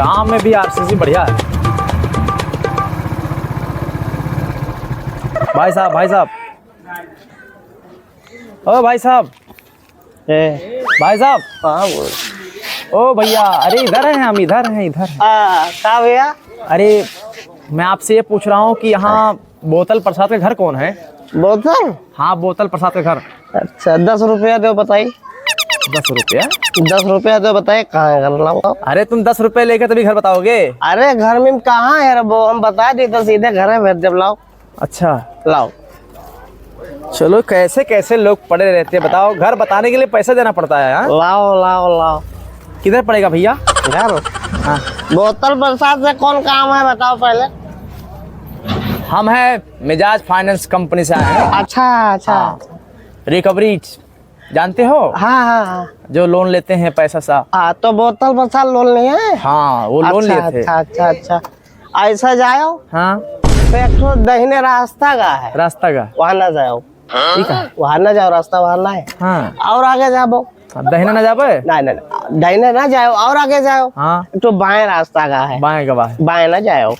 गांव में भी आरसीसी बढ़िया है। भाई साहब, भाई साहब, ओ भाई साहब, भाई साहब। हाँ बोल। ओ भैया, अरे इधर हैं हम, इधर हैं, इधर हैं। क्या भैया? अरे मैं आपसे ये पूछ रहा हूँ कि यहाँ बोतल प्रसाद का घर कौन है? बोतल? हाँ, बोतल प्रसाद का घर। अच्छा 10 रुपया दो बताइए। 10 रुपया? 10 रुपया दो बताइए कहाँ है घर लाऊंगा। अरे तुम 10 रुपए लेके तभी घर बताओगे? अरे घर में कहाँ है वो हम बता दी तो सीधे घर है फिर जब लाओ। अच्छा लाओ। चलो, कैसे कैसे लोग पड़े रहते हैं बताओ। घर बताने के लिए पैसा देना पड़ता है। हाँ? लाओ लाओ लाओ। किधर पड़ेगा भैया घर? हाँ। बोतल प्रसाद से कौन काम है बताओ पहले। हम हैं मिजाज फाइनेंस कंपनी से आए हैं। अच्छा अच्छा। रिकवरी जानते हो? हाँ हाँ हाँ। जो लोन लेते हैं पैसा सा। हाँ तो बोतल प्रसाद लोन नहीं है? हाँ, वो लोन लिए थे। अच्छा अच्छा अच्छा। ऐसा जाओ। हाँ, तो एक तो दाहिने रास्ता का है, रास्ता का। वहाँ ना जाओ। ठीक है। वहाँ ना जाओ, रास्ता वहाँ ना है। हाँ, और आगे जाओ। दहीना ना जाबे? नहीं नहीं दाहिने ना जाओ, और आगे जाओ। हाँ, तो बाएं रास्ता का है। बाएं का बाएं। बाएं ना जाओ।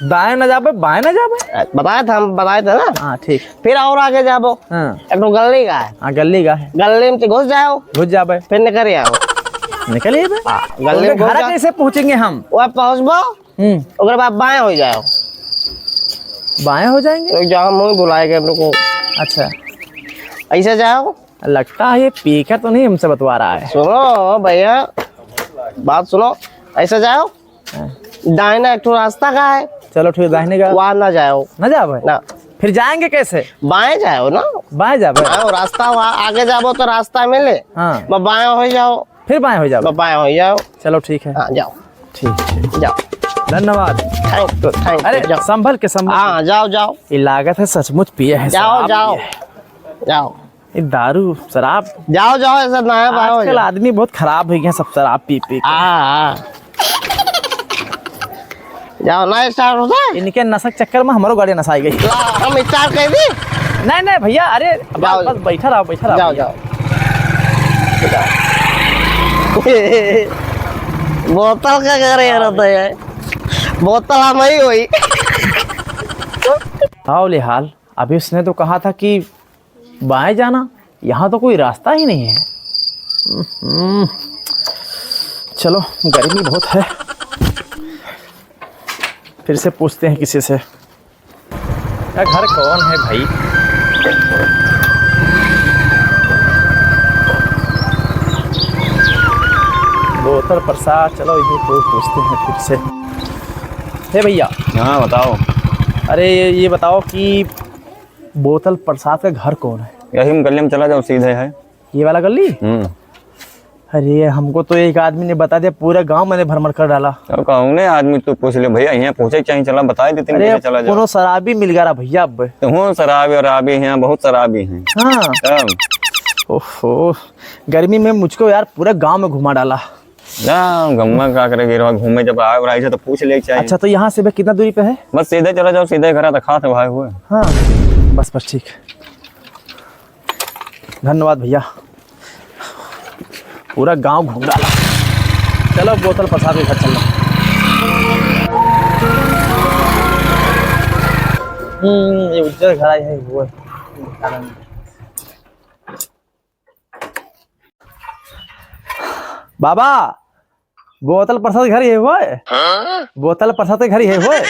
दाएं ना जाबे, बाएं ना जाबे। बताया था, हम बताए थे ना। हाँ ठीक। फिर और आगे जाओ। हाँ, एक तो गली का है। हाँ गली का है। गली में घुस जाओ, घुस जाबे, फिर निकल आओ। निकलिए बे। गली में घुस घर जाओ। कैसे पहुंचेंगे हम? वहाँ पहुँचबो, उसके बाद बाएं हो जाओ। बाएं हो जाएंगे? तो जहाँ मुँह बुलाएगा हम लोग को। अच्छा, ऐसे जाओ। लगता है ये पीकर तो नहीं हमसे बतवा रहा है। सुनो भैया, बात सुनो। ऐसे जाओ, दाहिना एक तो रास्ता का है। चलो ठीक है, दाहिने का। वहाँ ना जाओ। ना जाबे? ना, फिर जाएंगे कैसे? बाएं जाओ ना। बाएं जाबे? बाएं रास्ता, वहाँ आगे जाओ तो रास्ता मिले। हाँ, मैं बाएं हो जाओ। फिर बाएं हो जाबे? मैं बाएं हो जाओ। चलो ठीक है। हाँ जाओ। ठीक ठीक, जाओ। धन्यवाद। थैंक यू थैंक अरे यू। जाओ। संभल के, संभल हाँ जाओ जाओ। के। ये लागत है सचमुच पिए है। जाओ शराब जाओ पिए है। जाओ ये दारू शराब। जाओ जाओ। ऐसा ना है, बाएं हो आजकल जाओ। आदमी बहुत खराब हो गए, सब शराब पी पी के। हाँ। जाओ ना, स्टार्ट होता है। इनके नशक चक्कर में हमारो गाड़ी नसाई गई। हम स्टार्ट कर दी। नहीं नहीं भैया, अरे जाओ। बस बैठा रहो, बैठा रहो। जाओ जाओ। बोतल का कर रहता है, बोतल हम ही हुई। आओ ले हाल, अभी उसने तो कहा था कि बाएं जाना, यहाँ तो कोई रास्ता ही नहीं है। चलो, गर्मी बहुत है, फिर से पूछते हैं किसी से। क्या घर कौन है भाई? बोतल प्रसाद, चलो इन्हीं को पूछते हैं फिर से। हे भैया। हाँ बताओ। अरे ये बताओ कि बोतल प्रसाद का घर कौन है? यही गली में चला जाओ, सीधे है। ये वाला गली? अरे हमको तो एक आदमी ने बता दिया, पूरा गांव मैंने भ्रमण कर डाला। अब कहूँ ने आदमी तो पूछ ले भैया, यहाँ पूछे चाहिए, चला बता देते हैं, चला जाओ। कोनो शराबी मिल गया भैया अब। तो हूँ शराबी और आबी हैं, बहुत शराबी हैं। हाँ। तब ओहो, गर्मी में मुझको यार पूरा गांव में घुमा डाला। गम्मा का करेगी, घूमे जब आए और आई तो पूछ ले चाहिए। अच्छा, तो यहाँ से कितना दूरी पे है? बस सीधे चला जाओ, सीधे घर तो खा भाई हुए। हाँ बस बस ठीक है, धन्यवाद भैया, पूरा गांव घूम डाला। चलो बोतल प्रसाद के घर चलो। ये उज्जर घर आई है वो है। बाबा, बोतल प्रसाद घर ये हुआ है? बोतल प्रसाद के घर ये हुआ है?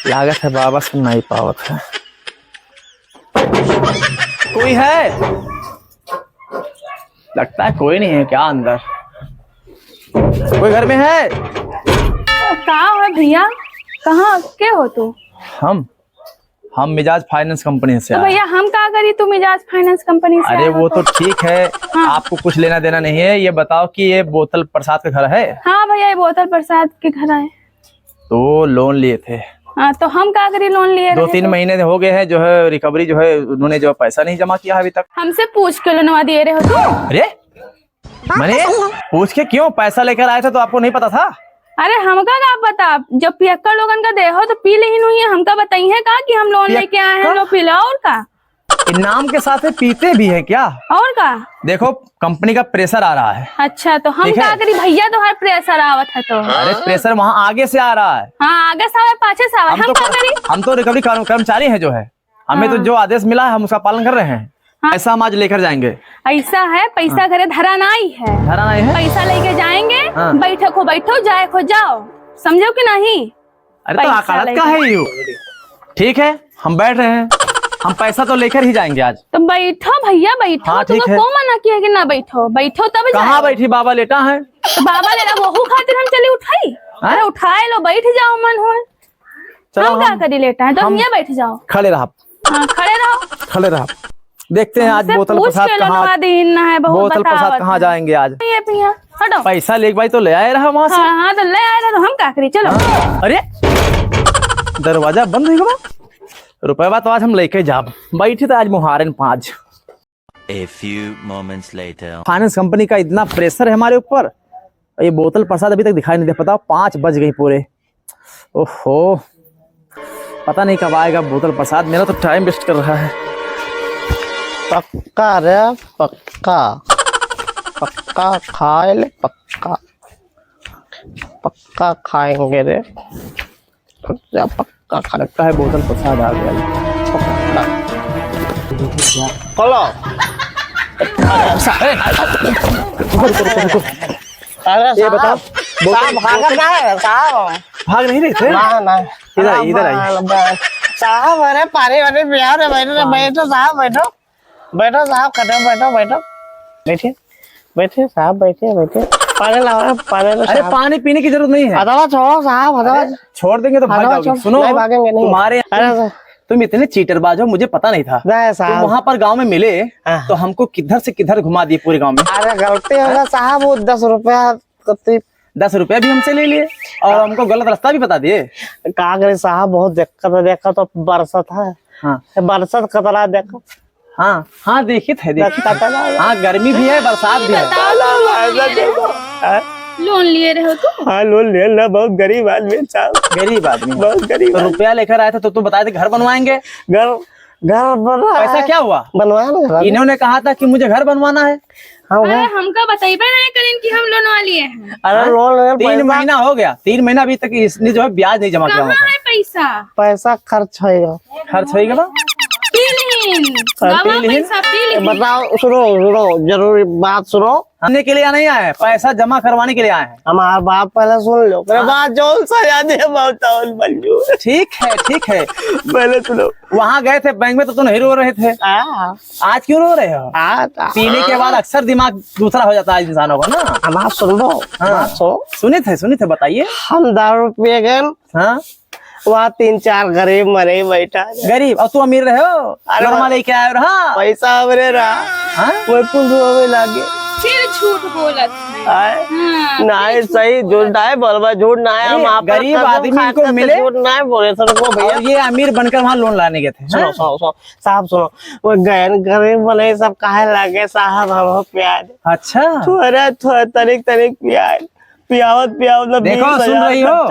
लागत है बाबा सुन नहीं पावत है। कोई है? लगता है कोई नहीं है क्या अंदर? कोई घर में है? कहाँ है भैया? कहाँ के हो तू? हम मिजाज फाइनेंस कंपनी से तो आए। भैया हम कहाँ करी, तू मिजाज फाइनेंस कंपनी से अरे आया हो वो तो ठीक है। हाँ। आपको कुछ लेना देना नहीं है। ये बताओ कि ये बोतल प्रसाद का घर है? हाँ भैया, ये बोतल प्रसाद के घर आए। तो लोन लिए थे? हाँ, तो हम कहाँ करी लोन लिए? 2-3 महीने हो गए हैं, जो है रिकवरी जो है उन्होंने जो पैसा नहीं जमा किया है अभी तक। हमसे पूछ के लोनवा दिए रहे हो तू? अरे मैंने पूछ के क्यों? पैसा लेकर आए थे तो आपको नहीं पता था? अरे हमका क्या पता, जब पियक्कर लोगन का दे हो तो पी ले ही नहीं है। हमका बताइए का कि हम लोन लेके आए हैं, लो पी लो और का। इनाम के साथ में पीते भी है क्या? और का? देखो कंपनी का प्रेशर आ रहा है। अच्छा तो हम ठीक है। क्या करी भैया, तो हर प्रेशर आवत है तो। अरे प्रेशर वहाँ आगे से आ रहा है। हाँ आगे सावे पाछे सावे, हम क्या करी? हम तो रिकवरी कर्मचारी हैं जो है, हमें तो जो आदेश मिला है हम उसका पालन कर रहे हैं। हाँ। ऐसा हम आज लेकर जाएंगे। ऐसा है, पैसा घरे धरा नहीं है, धरा नहीं है? पैसा लेके जाएंगे। हाँ। बैठो को बैठो, जाए को जाओ, समझो कि नहीं? अरे तो पैसा अकालत का है यू। ठीक है हम बैठ रहे हैं, हम पैसा तो लेकर ही जाएंगे आज। तो बैठो भैया बैठो। हाँ, ठीक तुमको है। कौन मना किया है कि ना बैठो? बैठो तब कहाँ जाओ। बैठी? बाबा लेटा है। तो बाबा ले रहा, वहू खातिर हम चली उठाई। हाँ? अरे उठाए लो, बैठ जाओ मन हो। चलो हम क्या करी लेटा है, तो हम यहाँ बैठ जाओ। खड़े रहा, हाँ खड़े रहो। खड़े रहा। देखते हैं आज हमसे बोतल पूछ प्रसाद के कहाँ, लनवा देना है, बहुत बोतल प्रसाद बतावत कहाँ है। जाएंगे आज? ये भैया हटो। पैसा लेके भाई तो ले आए रहा वहां से। हाँ हाँ तो ले आए तो हम क्या करी, चलो। अरे दरवाजा बंद है रुपया तो आज हम लेके जाब बैठे तो आज मुहारन 5। A few moments later. Finance company का इतना प्रेशर है हमारे ऊपर, ये बोतल प्रसाद अभी तक दिखाई नहीं दे। पता 5 बज गई पूरे। ओहो पता नहीं कब आएगा बोतल प्रसाद, मेरा तो टाइम वेस्ट कर रहा है। पक्का रे पक्का, पक्का खाए ले पक्का, पक्का खाएंगे रे, पक्का खा। लगता है बोतल प्रसाद आ गया। खोलो। अरे ये बताओ, साहब भागा ना है साहब, भाग नहीं रहे थे? ना ना इधर आइए। साहब अरे पानी वानी पिया रे, बैठो बैठो साहब, बैठो बैठो साहब, खड़े बैठो बैठो, बैठिए बैठिए साहब, बैठिए बैठिए, पानी लाओ पानी। अरे पानी पीने की जरूरत नहीं है। हदवा छोड़ो साहब, हदवा छोड़ देंगे तो भाग हदवा जाओगे। छोड़, सुनो नहीं भागेंगे नहीं। तुम्हारे अरे तुम इतने चीटरबाज हो, मुझे पता नहीं था। नहीं तुम साहब, वहां पर गांव में मिले तो हमको किधर से किधर घुमा दिए पूरे गांव में। अरे गलती हो गया साहब, वो 10 रुपया कति 10 रुपया भी हमसे ले लिए और हमको गलत रास्ता भी बता दिए। का करे साहब, बहुत दिक्कत है। देखा तो बरसत है, हाँ बरसत कतरा देखो। हाँ हाँ देखी थे, देखी थे। हाँ गर्मी भी है, बरसात भी है। लोन लिए रहे हो तुम? हाँ लोन ले ना, बहुत गरीब आदमी साहब, गरीब आदमी है। बहुत गरीब। तो रुपया लेकर आए थे तो तुम बताए थे घर बनवाएंगे। घर घर बन रहा ऐसा है, क्या हुआ? बनवाया ना घर। इन्होंने कहा था कि मुझे घर बनवाना है। हाँ अरे हमका बताइए नहीं करें कि हम लोन वाली हैं। अरे लोन 3 महीना हो गया, 3 महीना अभी तक इसने जो है ब्याज नहीं जमा किया कहाँ हुआ है पैसा? पैसा खर्च होगा। खर्च हो गया। पी लीन गवा पैसा पी लीन। बताओ, सुनो सुनो, जरूरी बात सुनो। आने के लिए नहीं आए, पैसा जमा करवाने के लिए आए हैं। हमारा बाप पहले सुन लो, मेरे बात जो सजा दे मंजूर। ठीक है ठीक है। पहले सुनो, वहाँ गए थे बैंक में तो तुम नहीं रो रहे थे, आज क्यों रो रहे हो? पीने के बाद अक्सर दिमाग दूसरा हो जाता है इंसानों को ना। हमारा सुन लो, बात सुनो। सुने थे बताइए। हम दारू पिए गए, हाँ वहाँ 3-4 गरीब मरे बैठा है। गरीब और तू अमीर रहे हो, घरमा लेके आए रहा पैसा हमरे रहा, हाँ? वो पुल लागे फिर झूठ बोलत है। हाँ, नहीं सही, झूठ ना है बोलबा, झूठ ना है। हम आप गरीब आदमी को मिले, झूठ ना है बोले सर को भैया। और ये अमीर बनकर वहाँ लोन लाने गए थे। सुनो सुनो सुनो साहब, सुनो, वो गैन गरीब बने सब काहे लागे साहब, हम प्याज अच्छा थोड़ा तनिक प्याज पियावत देखो, सुन रही हो?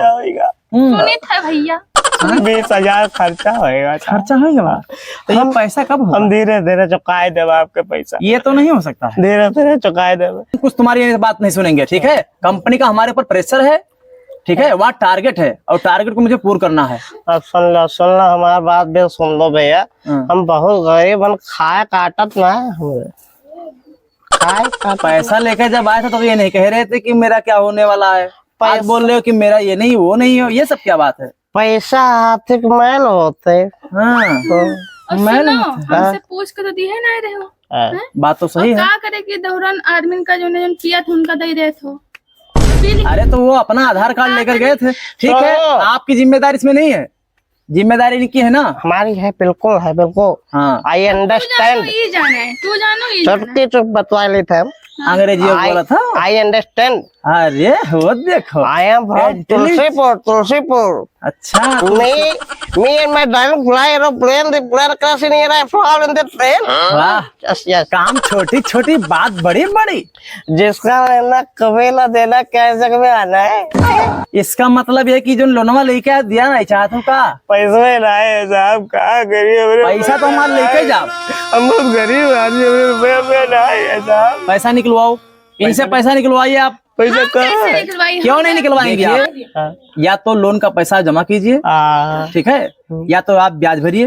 सुने थे भैया। 20,000 खर्चा होएगा। खर्चा होगा। तो ये पैसा कब होगा? हम धीरे धीरे चुकाए देव आपके पैसा, ये तो नहीं हो सकता है। धीरे धीरे चुकाए देव। कुछ तुम्हारी ये बात नहीं सुनेंगे, ठीक है? कंपनी का हमारे ऊपर प्रेशर है, ठीक है? वहाँ टारगेट है और टारगेट को मुझे पूरा करना है। अब सुन लो हमारी बात भी सुन लो भैया। हम बहुत गरीब, हम खाए काटत ना है, हमें खाए काटत। पैसा लेकर जब आए थे तो ये नहीं कह रहे थे कि मेरा क्या होने वाला है। आज बोल रहे हो कि मेरा ये नहीं वो नहीं हो, ये सब क्या बात है? पैसा आर्थिक मैल होते। हाँ और सुनो, हमसे पूछ के तो दिए नहीं रहे हो। बात तो सही है। क्या करे कि दौरान आदमी का जो किया था उनका दे रहे थे। अरे तो वो अपना आधार कार्ड लेकर गए थे, ठीक है? आपकी जिम्मेदारी इसमें नहीं है, जिम्मेदारी इनकी है ना। हमारी है, बिल्कुल है, बिल्कुल। हाँ आई अंडरस्टैंड। ये जाने तू जानो ये चुटकी चुप बतवा ली थे हम। अंग्रेजी में बोला था। I understand. अरे वो देखो। I am from Tulsipur. अच्छा Me and my driver fly aeroplane. The plane crashing here. I fall in the train. वाह, Yes. काम छोटी छोटी बात बड़ी बड़ी। जिसका लेना कबीला देना कैसे में आना है। इसका मतलब ये कि जो लोनवा लेके दिया ना चाहतों का पैसे लाए साहब, कहाँ गरीब पैसा तो हमारे लेके जाओ। हम बहुत गरीब आदमी, रुपये लाए साहब। पैसा निकलवाओ, इनसे पैसा निकलवाइए आप। पैसा कहाँ है? क्यों नहीं निकलवाएंगे आप? या तो लोन का पैसा जमा कीजिए, ठीक है, या तो आप ब्याज भरिए,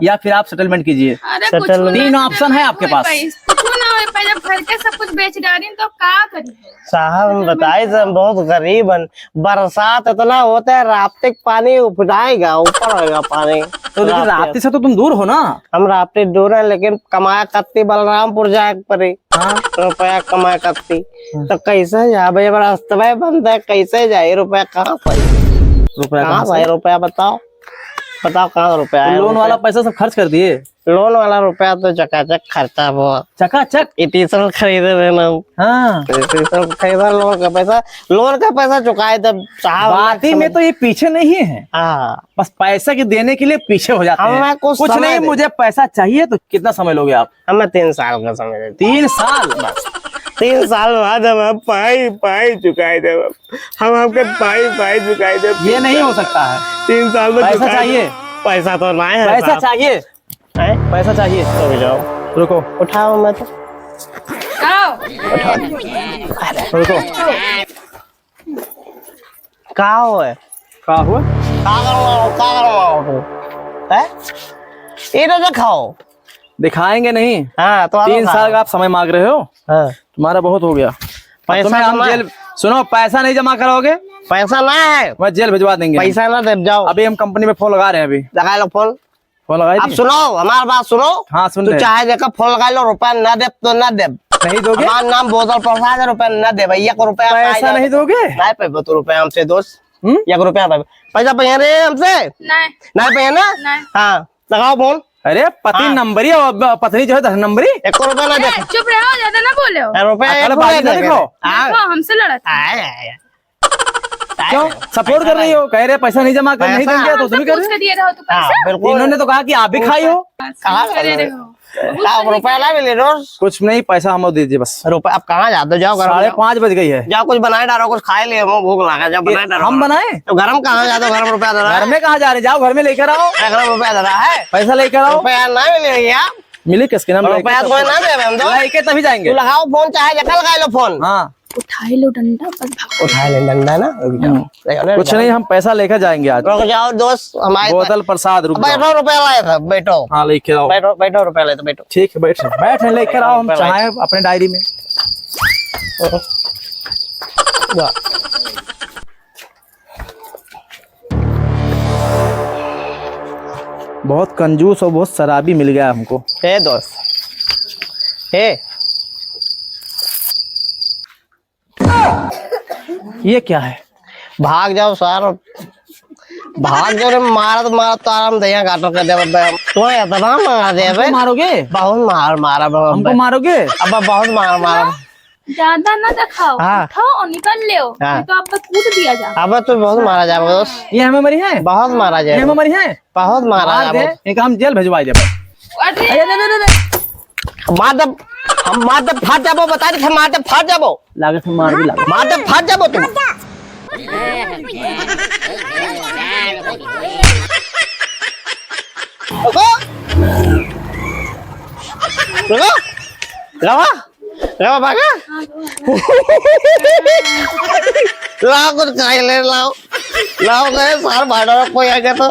या फिर आप सेटलमेंट कीजिए। अरे कुछ तीन ऑप्शन है आपके पास। कुछ ना हो पहले भर के सब कुछ बेच डाली तो क्या करी। साहब हम बताए हम बहुत गरीब हैं, बरसात इतना होता है राफ्टिंग पानी उपजाएगा, ऊपर होगा पानी। तो लेकिन राप्ती से तो तुम दूर हो ना। हम राफ्टी दूर है, लेकिन कमाया कत्ती बलरामपुर जाए पड़े। हाँ, रुपया कमाया कत्ती तो कैसे जा भाई, रास्ता बंद है, कैसे जाए? रुपया कहाँ से? रुपया कहाँ से रुपया? बताओ कहाँ रुपया है? लोन वाला पैसा सब खर्च कर दिए। लोन वाला रुपया तो चकाचक खर्चा बहुत। चकाचक इटीसल खरीदे देना। हाँ, खरीदा लोन का पैसा चुकाए तब साहब। बाती में तो ये पीछे नहीं है, हाँ, बस पैसा के देने के लिए पीछे हो जाते हमें हैं। कुछ कुछ समय नहीं, दे। मुझे पैसा चाहिए। तो कितना समय लोगे आप? हमें 3 साल का समय देते। 3 साल बस। 3 साल बाद हम पाई चुकाए थे। हम आपके पाई चुकाए थे। ये नहीं हो सकता है। 3 साल में पैसा चाहिए, पैसा तो नहीं है। पैसा चाहिए, पैसा चाहिए। तो जाओ, रुको उठाओ मैं तो रुको। कहा है? क्या हुआ? ये तो दिखाओ। दिखाएंगे नहीं। हाँ तो 3 साल का आप समय मांग रहे हो, हाँ। तुम्हारा बहुत हो गया। पैसा तुम्हें हम जमा- जेल, सुनो, पैसा नहीं जमा कराओगे पैसा ना है, मैं जेल भिजवा देंगे। पैसा ना दे जाओ। अभी हम कंपनी में फोन लगा रहे हैं। अभी लगा लो फोन। लगाई अब थी? सुनो हमारी बात सुनो। हाँ सुन तू रहे हैं। चाहे देखा फोन लगा लो, रुपया ना दे तो ना दे। नहीं दोगे? हमारा नाम बोतल प्रसाद है, रुपया ना दे भैया को। रुपया पैसा नहीं दोगे? नहीं पे तो रुपया हमसे दोस्त। 1 रुपया पैसा पैसा रे हमसे नहीं पैसा ना। नहीं। हाँ लगाओ फोन। अरे पति हाँ। नंबरी और पत्नी जो है 10 नंबरी। 1 रुपया ना दे। चुप रहो, ज्यादा ना बोले हो। रुपया अरे बाजी ना देखो। देखो, हमसे लड़त क्यों सपोर्ट कर रही हो? कह रहे पैसा नहीं जमा कर, नहीं पैसा- देंगे तो तुम ही कर पूछ रहे के दिए रहो तो हाँ, पैसा बिल्कुल। इन्होंने तो कहा कि आप भी खाई हो। कहाँ कर रहे हो। आप रुपया ना मिले रोज। कुछ नहीं, पैसा हम दीजिए बस। रुपया आप कहाँ जाते हो? जाओ घर 5:30 बज गई है। जाओ, कुछ बनाए डालो, कुछ खाए ले, भूख लगा। जाओ बनाए डालो। हम बनाए? तो घर में कहाँ जाते हो? घर में रुपया दे रहा घर है। में कहाँ जा रहे? जाओ घर में लेकर आओ, घर में रुपया दे रहा है। पैसा लेकर आओ। रुपया ना मिले भैया। मिली किसके नाम? रुपया तो ना दे हम तो। लेके तभी जाएंगे। तू लगाओ फोन, चाहे जगह लगा लो फोन। हाँ उठाए लो डंडा, बस भागो। उठा ले डंडा ना। कुछ नहीं, हम पैसा लेकर जाएंगे आज। रुक जाओ दोस्त हमारे। बोतल प्रसाद, रुक जाओ। बैठो, रुपया लाए थे, बैठो हाँ लेकर आओ। बैठो रुपया ले तो बैठो। ठीक है, बैठ बैठ लेकर आओ। हम चाहे अपने डायरी में। बहुत कंजूस और बहुत शराबी मिल गया हमको। हे दोस्त, हे ये क्या है? भाग जाओ सर, भाग जाओ रे। मारा तो आराम दया काटो कर दे। तुम्हें इतना मार दे हमको मारोगे? बहुत मारा हमको मारोगे? अब बहुत मारा। ज्यादा ना दिखाओ, हाँ। उठाओ और निकल ले। हाँ। नहीं तो आपका कूट दिया जा। अब तो बहुत मारा जाएगा दोस्त। ये हमें मरी है? बहुत मारा ये जाएगा, हमें मरी है? बहुत मारा मार दे, जाएगा। एक हम जेल भिजवाई दे। अरे मार दे फाट जाबो। बता रहे थे मार दे फाट जाबो। लागत है मार भी लागत। मार दे फाट जाबो तुम। रवा भागा। लाओ कुछ खाई ले, लाओ गए सार भाड़ो कोई आ गया तो।